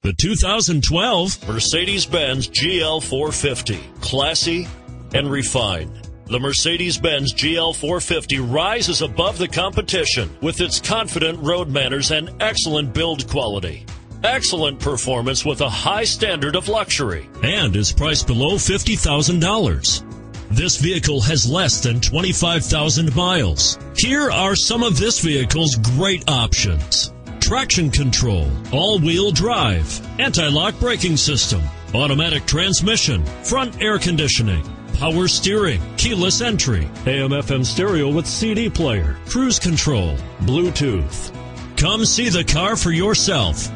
The 2012 Mercedes-Benz GL 450. Classy and refined. The Mercedes-Benz GL 450 rises above the competition with its confident road manners and excellent build quality. Excellent performance with a high standard of luxury. And is priced below $50,000. This vehicle has less than 25,000 miles. Here are some of this vehicle's great options: traction control, all-wheel drive, anti-lock braking system, automatic transmission, front air conditioning, power steering, keyless entry, AM/FM stereo with CD player, cruise control, Bluetooth. Come see the car for yourself.